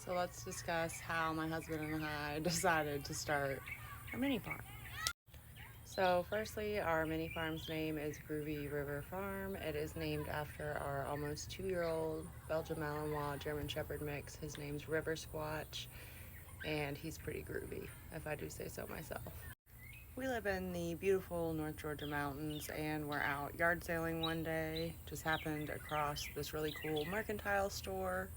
So let's discuss how my husband and I decided to start our mini farm. So, firstly, our mini farm's name is Groovy River Farm. It is named after our almost 2 year old Belgian Malinois German Shepherd mix. His name's River Squatch, and he's pretty groovy, if I do say so myself. We live in the beautiful North Georgia mountains, and we're out yard sailing one day. Just happened across this really cool mercantile store.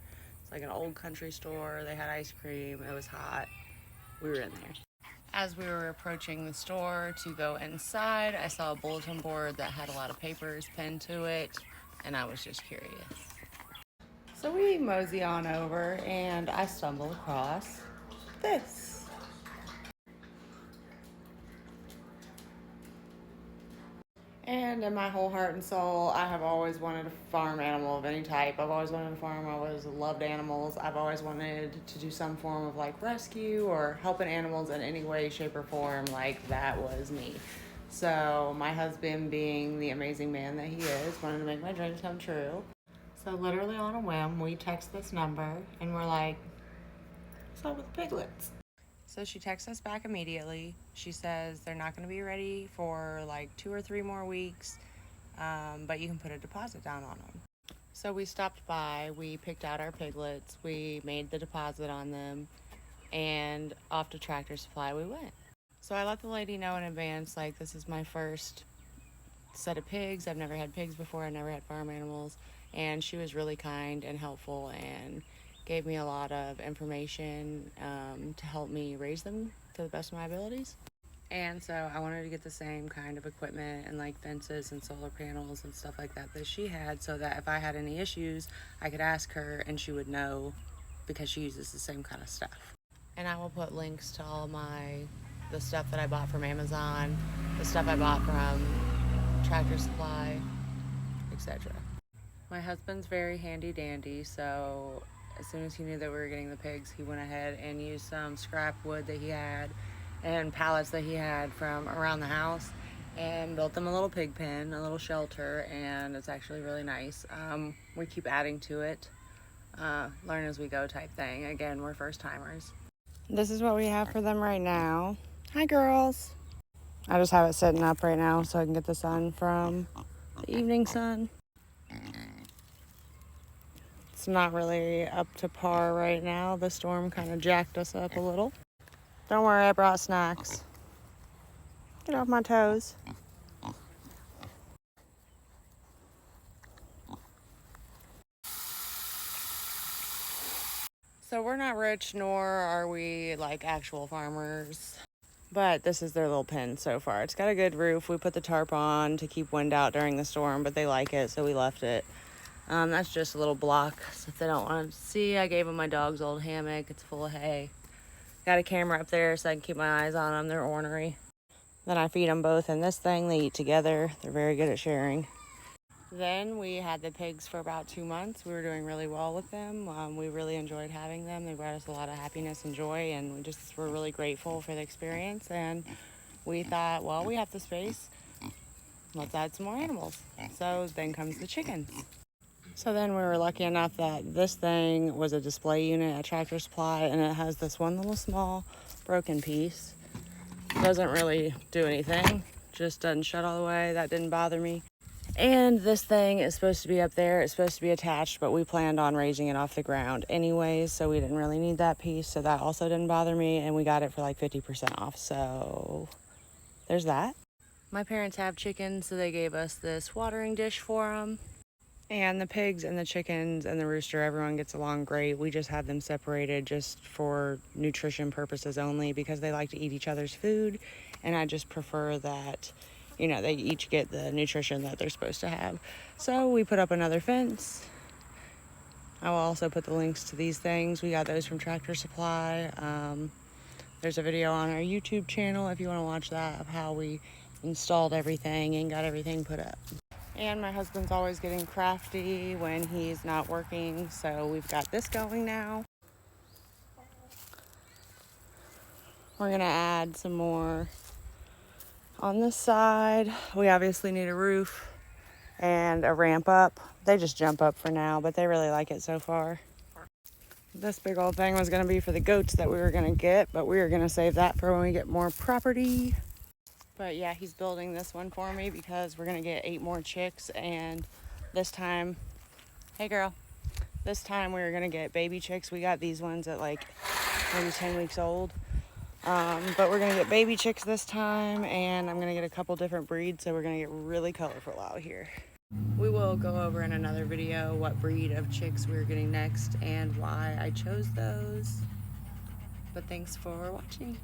It's like an old country store. They had ice cream. It was hot. We were in there. As we were approaching the store to go inside, I saw a bulletin board that had a lot of papers pinned to it, and I was just curious. So we mosey on over, and I stumble across this. And in my whole heart and soul, I have always wanted a farm animal of any type. I've always wanted a farm. I've always loved animals. I've always wanted to do some form of like rescue or helping animals in any way, shape, or form. Like that was me. So my husband, being the amazing man that he is, wanted to make my dreams come true. So literally on a whim, we text this number and we're like, what's up with piglets? So she texts us back immediately. She says they're not going to be ready for like 2 or 3 more weeks, but you can put a deposit down on them. So we stopped by, we picked out our piglets, we made the deposit on them, and off to Tractor Supply we went. So I let the lady know in advance, like, this is my first set of pigs. I've never had pigs before, I never had farm animals, and she was really kind and helpful and gave me a lot of information to help me raise them to the best of my abilities. And so I wanted to get the same kind of equipment and like fences and solar panels and stuff like that that she had, so that if I had any issues, I could ask her and she would know, because she uses the same kind of stuff. And I will put links to all the stuff that I bought from Amazon, the stuff I bought from Tractor Supply, etc. My husband's very handy dandy, so as soon as he knew that we were getting the pigs, he went ahead and used some scrap wood that he had and pallets that he had from around the house and built them a little pig pen, a little shelter, and it's actually really nice. We keep adding to it, learn as we go type thing. Again, we're first timers. This is what we have for them right now. Hi, girls. I just have it sitting up right now so I can get the sun from the evening sun. It's not really up to par right now. The storm kind of jacked us up a little. Don't worry, I brought snacks. Get off my toes. So we're not rich, nor are we like actual farmers. But this is their little pen so far. It's got a good roof. We put the tarp on to keep wind out during the storm, but they like it, so we left it. That's just a little block. So if they don't want to see, I gave them my dog's old hammock. It's full of hay. Got a camera up there so I can keep my eyes on them. They're ornery. Then I feed them both in this thing. They eat together. They're very good at sharing. Then we had the pigs for about 2 months. We were doing really well with them. We really enjoyed having them. They brought us a lot of happiness and joy, and we just were really grateful for the experience. And we thought, well, we have the space. Let's add some more animals. So then comes the chickens. So then we were lucky enough that this thing was a display unit at Tractor Supply, and it has this one little small broken piece. Doesn't really do anything, just doesn't shut all the way. That didn't bother me. And this thing is supposed to be up there. It's supposed to be attached, but we planned on raising it off the ground anyways, so we didn't really need that piece. So that also didn't bother me, and we got it for like 50% off. So there's that. My parents have chickens, so they gave us this watering dish for them. And the pigs and the chickens and the rooster, everyone gets along great. We just have them separated just for nutrition purposes only, because they like to eat each other's food. And I just prefer that, they each get the nutrition that they're supposed to have. So we put up another fence. I will also put the links to these things. We got those from Tractor Supply. There's a video on our YouTube channel if you want to watch that, of how we installed everything and got everything put up. And my husband's always getting crafty when he's not working, so we've got this going now. We're gonna add some more on this side. We obviously need a roof and a ramp up. They just jump up for now, but they really like it so far. This big old thing was gonna be for the goats that we were gonna get, but we were gonna save that for when we get more property. But yeah, he's building this one for me because we're gonna get 8 more chicks, and this time, hey girl, this time we were gonna get baby chicks. We got these ones at like maybe 10 weeks old. But we're gonna get baby chicks this time, and I'm gonna get a couple different breeds, so we're gonna get really colorful out here. We will go over in another video what breed of chicks we're getting next and why I chose those. But thanks for watching.